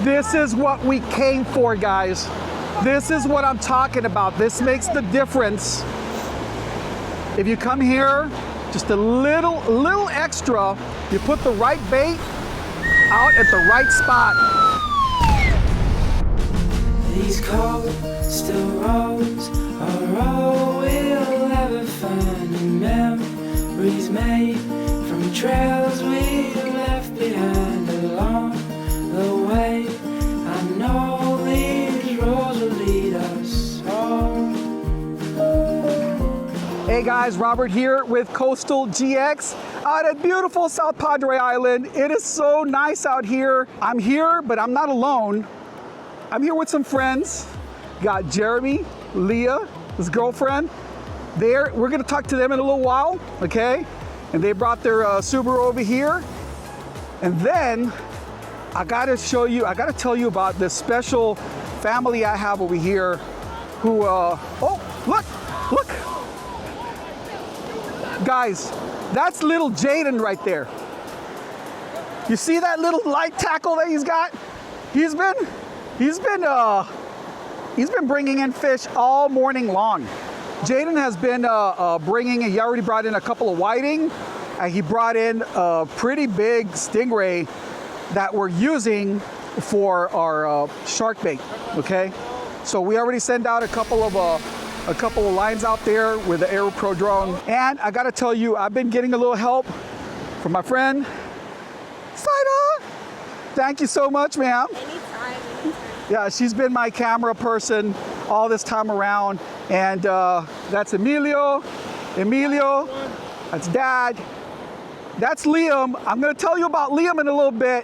This is what we came for, guys. This is what I'm talking about. This makes the difference. If you come here, just a little extra, you put the right bait out at the right spot. These coastal roads are all we'll ever find, and memories made from trails we left behind along the way. I know these roads will lead us home. Hey guys, Robert here with Coastal GX out at beautiful South Padre Island. It is so nice out here. I'm here, but I'm not alone. I'm here with some friends. Got Jeremy, Leah, his girlfriend. We're gonna talk to them in a little while, okay? And they brought their Subaru over here. And then I gotta tell you about this special family I have over here who, oh, look. Guys, that's little Jaden right there. You see that little light tackle that he's got? He's been bringing in fish all morning long. Jaden has been he already brought in a couple of whiting, and he brought in a pretty big stingray that we're using for our shark bait, okay? So we already sent out a couple of lines out there with the Aeroo Pro Drone. And I gotta tell you, I've been getting a little help from my friend, Saida. Thank you so much, ma'am. Anytime. Yeah, she's been my camera person all this time around. And that's Emilio, that's Dad. That's Liam. I'm gonna tell you about Liam in a little bit.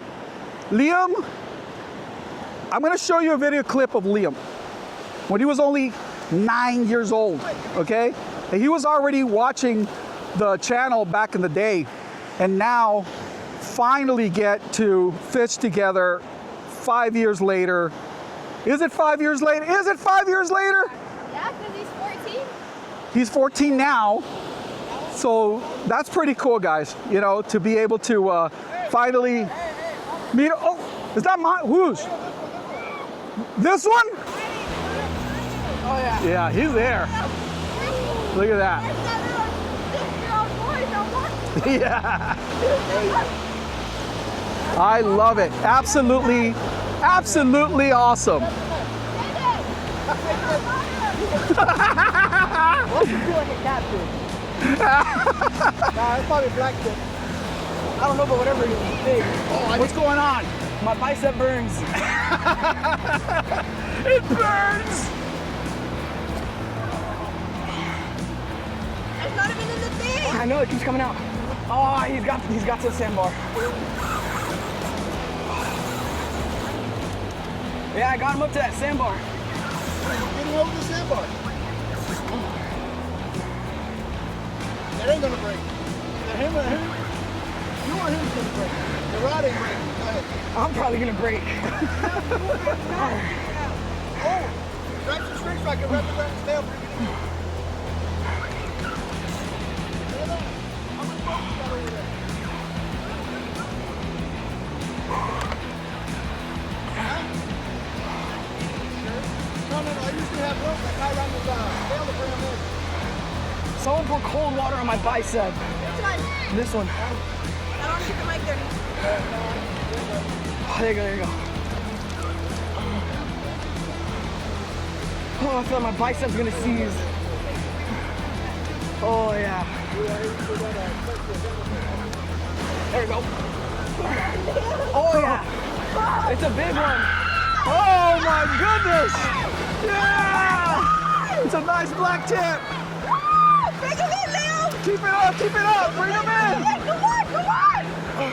Liam, I'm gonna show you a video clip of Liam when he was only 9 years old, okay? And he was already watching the channel back in the day, and now finally get to fish together 5 years later. Is it 5 years later? Is it 5 years later? Yeah, because he's 14. He's 14 now, so that's pretty cool, guys, you know, to be able to finally meet. Oh, is that mine? Whose? This one? Oh, yeah. Yeah, he's there. Look at that. Yeah. I love it. Absolutely awesome. Well, you feel like a catfish. Nah, it's probably a black tip. I don't know, but whatever it is, it's big. Oh, what's going on? My bicep burns. It burns. It's not even in the thing. I know, it keeps coming out. Oh, he's got to the sandbar. Yeah, I got him up to that sandbar. Getting over the sandbar. That ain't gonna break. Either him or him. You or him's gonna break. The rod ain't breaking. Go ahead. I'm probably gonna break. Oh! Grab some string so I can wrap it around his tail. How much rope you got over there? Huh? Sure? No, I usually have rope that tie around his tail to bring him in. Someone pour cold water on my bicep. Which one? This one. I don't shoot the mic there. Oh, there you go. Oh, I feel like my bicep's gonna seize. Oh, yeah. There you go. Oh, yeah. It's a big one. Oh my goodness! Yeah! It's a nice black tip. Bring him in, Leo. Keep it up, bring him in. Come on. Oh,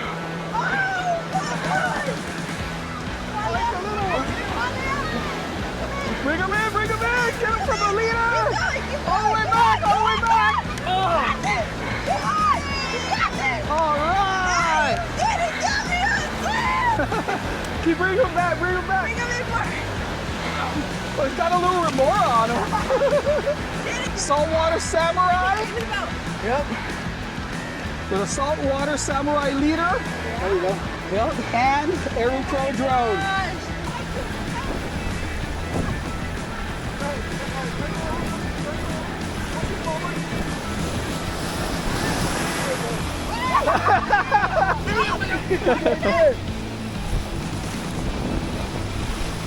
Bring him in, get him from the leader. keep All the way back. Come on. All right. Bring him back. Bring him in more. Well, he's got a little remora on him. Saltwater Samurai. Yep. With a Saltwater Samurai leader. There you go. Yep. And Aeroo Pro Drone.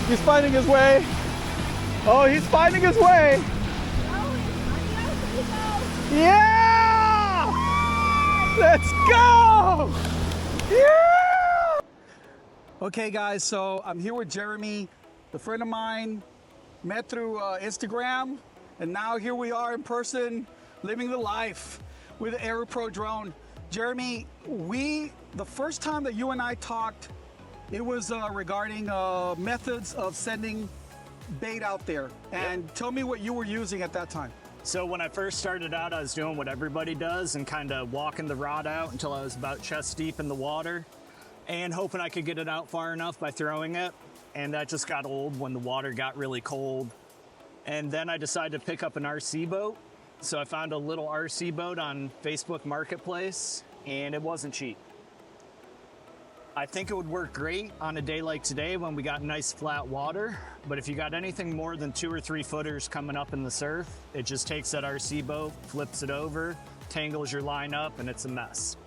He's finding his way. Oh, he's finding his way. Yeah! Let's go! Yeah! Okay, guys, so I'm here with Jeremy, a friend of mine, met through Instagram, and now here we are in person, living the life with Aeroo Pro Drone. Jeremy, the first time that you and I talked, it was regarding methods of sending bait out there. And tell me what you were using at that time. So when I first started out, I was doing what everybody does and kind of walking the rod out until I was about chest deep in the water and hoping I could get it out far enough by throwing it. And that just got old when the water got really cold. And then I decided to pick up an RC boat. So I found a little RC boat on Facebook Marketplace, and it wasn't cheap. I think it would work great on a day like today when we got nice flat water, but if you got anything more than 2 or 3 footers coming up in the surf, it just takes that RC boat, flips it over, tangles your line up, and it's a mess.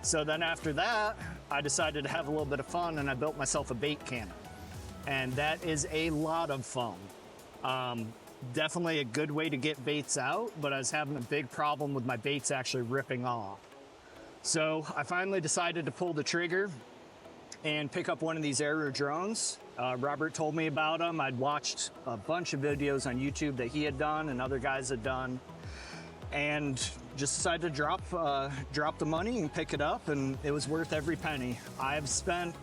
So then after that, I decided to have a little bit of fun and I built myself a bait cannon. And that is a lot of fun. Definitely a good way to get baits out, but I was having a big problem with my baits actually ripping off. So I finally decided to pull the trigger and pick up one of these Aeroo drones. Robert told me about them. I'd watched a bunch of videos on YouTube that he had done and other guys had done, and just decided to drop the money and pick it up, and it was worth every penny. I've spent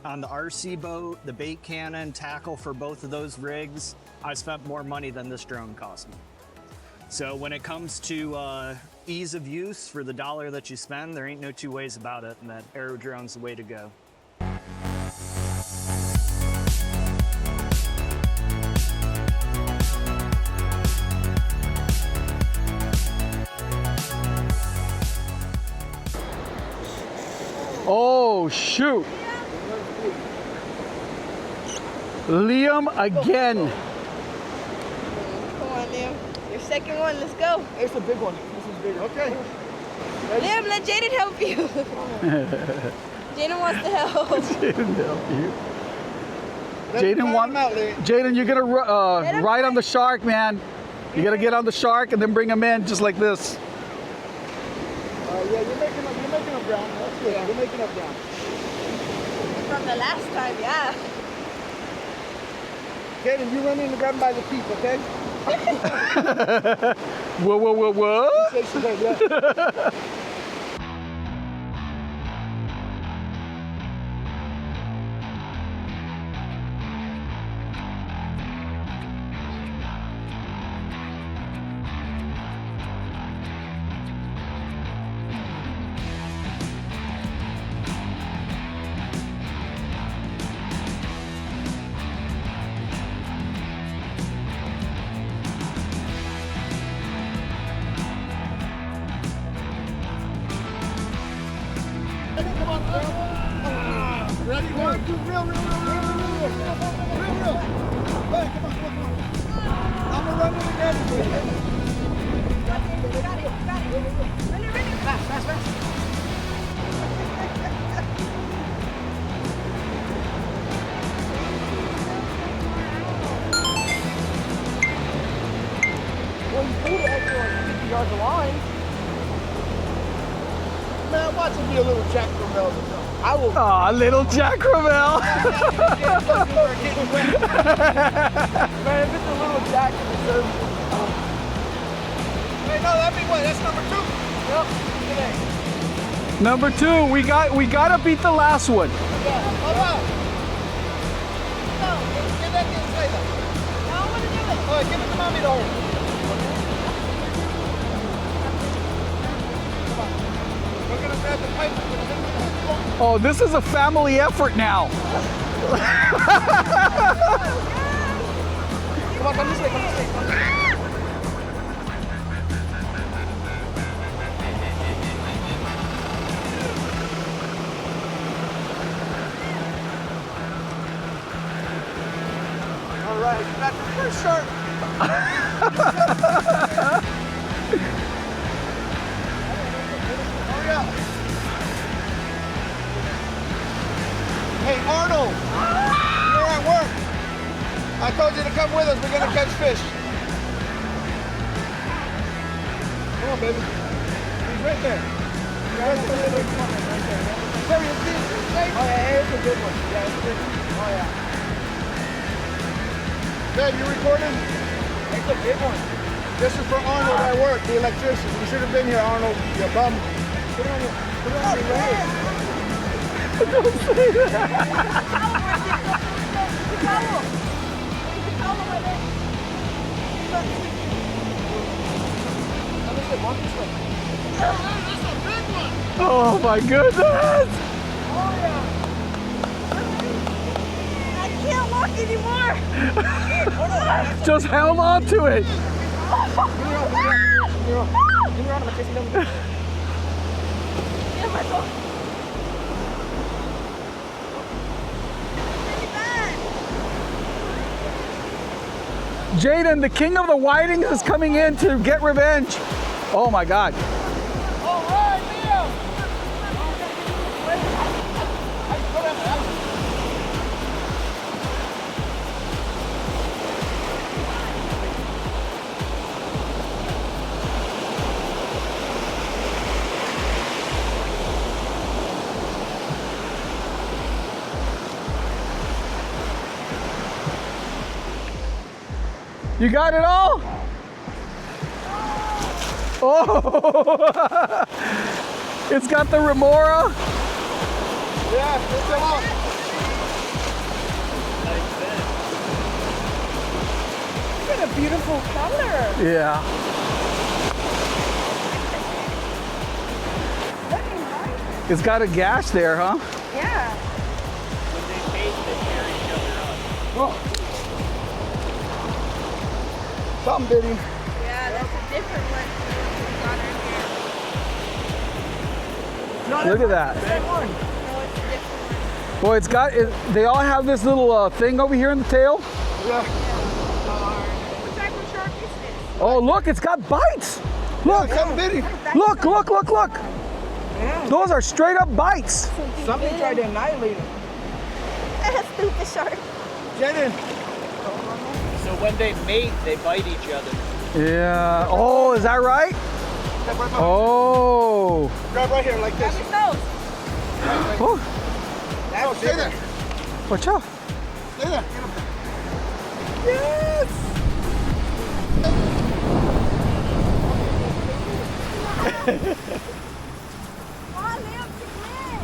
on the RC boat, the bait cannon, tackle for both of those rigs. I spent more money than this drone cost me. So when it comes to ease of use for the dollar that you spend, there ain't no two ways about it, and that Aeroo drone's the way to go. Oh, shoot. Liam again. Come on, Liam. Your second one, let's go. It's a big one. This is bigger. Okay. Liam, let Jaden help you. Jaden wants to help. Jaden help you. Jaden, Jaden, you're gonna ride on the shark, man. You gotta get on the shark and then bring him in just like this. Yeah, you're making up ground. That's good. Yeah. You're making up ground. From the last time, yeah. Jaden, you run in and grab him by the teeth, okay? Whoa, whoa, whoa, whoa. Say something, yeah. Ready? 1, 2, real. Hey, come on. I'm gonna run in again. Got it. Run it. Fast. Well, you pulled it extra like 50 yards of line. Man, watch him be a little Jack Ravel or something. I will. Aw, little Jack Ravel. Man, if it's a little Jack in the surf. Hey, no, that'd be what? That's number 2. Yep. Today. Number 2, we gotta beat the last one. Yeah. Hold on. No, get that thing straight up. No, I want to do it. All right, give it to mommy to hold. Come on. We're gonna grab the pipe. Oh, this is a family effort now. Come on, come this way. All right. That's the first shark. Hurry up. Hey, Arnold. You're at work. I told you to come with us. We're going to catch fish. Come on, baby. He's right there. Right there. There you see it. Oh, yeah, it's a good one. Yeah, it's a good one. Oh, yeah. Dad, you recording? It's a big one. This is for Arnold at work, the electrician. You should have been here, Arnold. You bum. Put it on your leg. Don't say that. Oh my goodness! I can't walk anymore. Just held on to it. Yeah, my God. Really bad. Jaden, the king of the whitings, is coming in to get revenge. Oh my God. All right, Leah. You got it all? Oh! It's got the remora. Yeah, it's a lot. What a beautiful color. Yeah. It's got a gash there, huh? Yeah. Oh. Something bitty. Yeah, that's a different one. Look at that. No, it's a different one. Boy, it's got it. They all have this little thing over here in the tail. Yeah. What type of shark is this? Oh, look, it's got bites. Look, Something bitty. look, look, look, look. Those are straight up bites. Something tried to annihilate him. That's stupid shark. Jaden. So when they mate, they bite each other. Yeah. Oh, is that right? Step right behind. Oh. Grab right here like Grab this. his nose. Oh, Oh, stay there. watch out. Stay there. Yes. Come on, Liam, to win.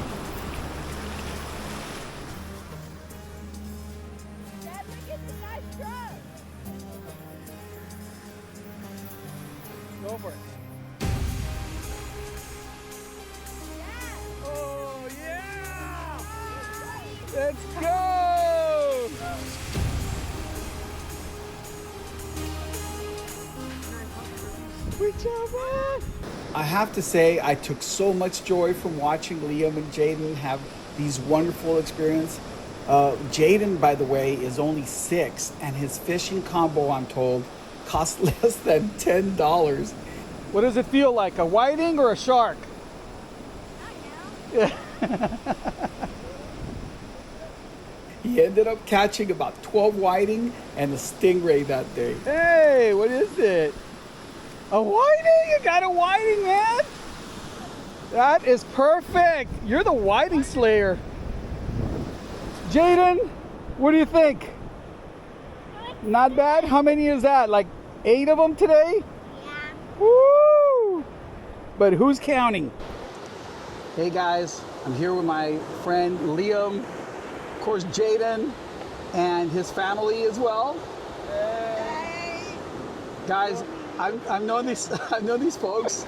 Dad, look at the nice truck. Go for it. Yeah. Oh, yeah. Let's go. Good job, man. I have to say, I took so much joy from watching Liam and Jaden have these wonderful experiences. Jaden, by the way, is only 6, and his fishing combo, I'm told, costs less than $10. What does it feel like, a whiting or a shark? Not now. He ended up catching about 12 whiting and a stingray that day. Hey, what is it? A whiting? You got a whiting, man? That is perfect. You're the whiting slayer. Jaden, what do you think? Not bad? How many is that? Like 8 of them today? Yeah. Woo! But who's counting? Hey guys, I'm here with my friend Liam, of course Jaden, and his family as well. Guys, I've known these folks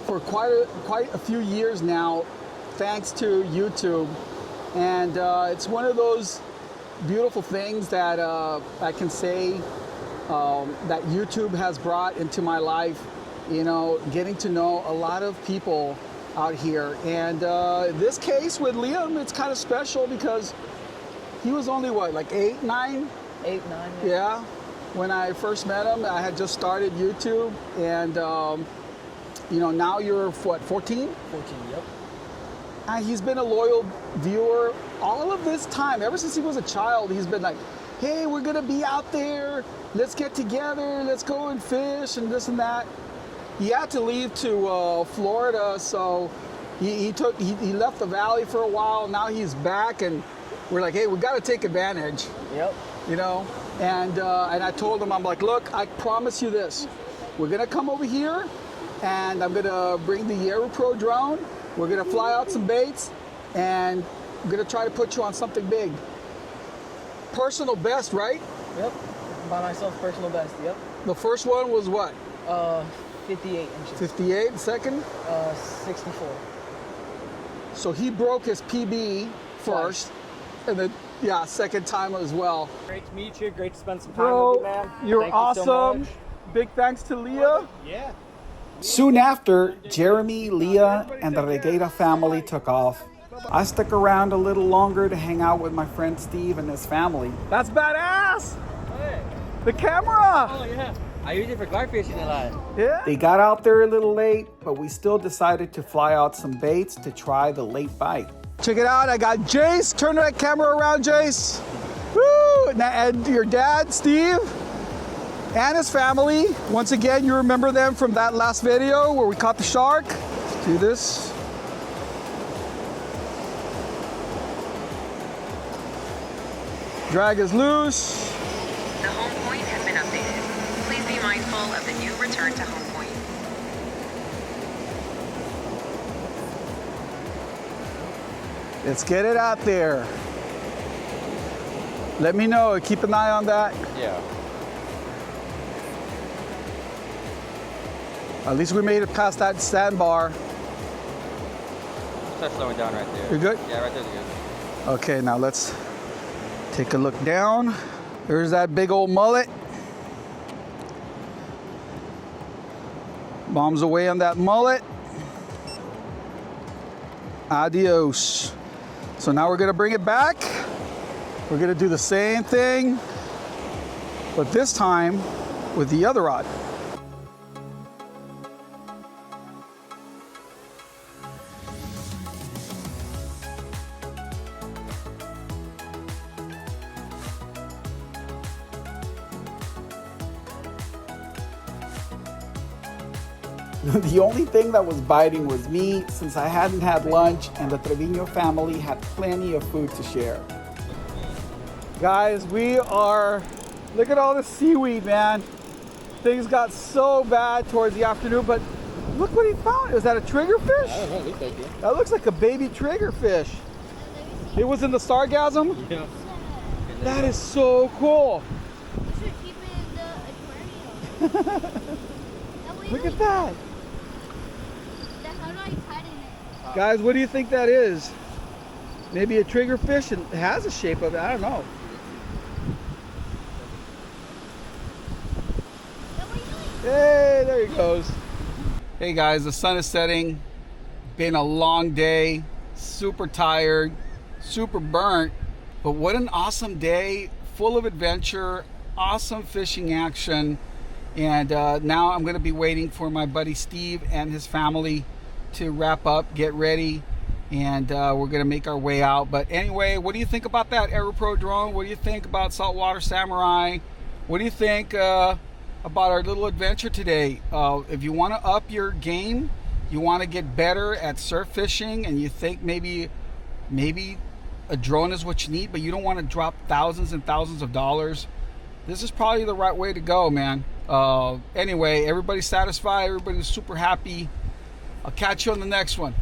for quite a few years now, thanks to YouTube, and it's one of those beautiful things that I can say that YouTube has brought into my life. You know, getting to know a lot of people out here, and in this case with Liam, it's kind of special because he was only what, like 8, 9 8, 9. Yeah. When I first met him, I had just started YouTube, and you know, now you're what, 14? 14, yep. And he's been a loyal viewer all of this time. Ever since he was a child, he's been like, hey, we're gonna be out there. Let's get together. Let's go and fish and this and that. He had to leave to Florida, so he left the valley for a while. Now he's back, and we're like, hey, we got to take advantage. Yep. You know, and I told him, I'm like, look, I promise you this. We're gonna come over here, and I'm gonna bring the Aeroo Pro Drone. We're gonna fly out some baits, and I'm gonna try to put you on something big. Personal best, right? Yep. By myself, personal best. Yep. The first one was what? 58 inches. 58. Second? 64. So he broke his PB first, and then yeah, second time as well. Great to meet you. Great to spend some time Bro, with you, man. you're Thank you awesome. so much. Big thanks to Leah. Yeah. Soon after, Jeremy, Leah, and the Regueira family took off. I stuck around a little longer to hang out with my friend Steve and his family. That's badass! Hey. The camera! Oh, yeah. I use it for gar fishing a lot. Yeah. They got out there a little late, but we still decided to fly out some baits to try the late bite. Check it out, I got Jayce. Turn that camera around, Jayce. Woo! And your dad, Steve, and his family. Once again, you remember them from that last video where we caught the shark. Let's do this. Drag is loose. The home point has been updated. Please be mindful of the new return to home point. Let's get it out there. Let me know, keep an eye on that. Yeah. At least we made it past that sandbar. Start slowing down right there. You're good? Yeah, right there's good. Okay, now let's take a look down. There's that big old mullet. Bombs away on that mullet. Adios. So now we're gonna bring it back. We're gonna do the same thing, but this time with the other rod. The only thing that was biting was me, since I hadn't had lunch and the Trevino family had plenty of food to share. Guys, look at all the seaweed, man. Things got so bad towards the afternoon, but look what he found. Is that a triggerfish? I don't know, looks like it. That looks like a baby triggerfish. It was in the Sargassum? Yeah. That is so cool. You should keep it in the aquarium. Look at that. How do I tighten it? Guys, what do you think that is? Maybe a triggerfish, and it has a shape of it. I don't know. Hey, there he goes. Hey guys, the sun is setting. Been a long day. Super tired, super burnt. But what an awesome day, full of adventure, awesome fishing action. And now I'm going to be waiting for my buddy Steve and his family to wrap up, get ready, and we're going to make our way out. But anyway, what do you think about that Aeroo Pro Drone? What do you think about Saltwater Samurai? What do you think about our little adventure today? If you want to up your game, you want to get better at surf fishing, and you think maybe a drone is what you need, but you don't want to drop thousands and thousands of dollars, this is probably the right way to go, man. Anyway, everybody's satisfied, everybody's super happy. I'll catch you on the next one.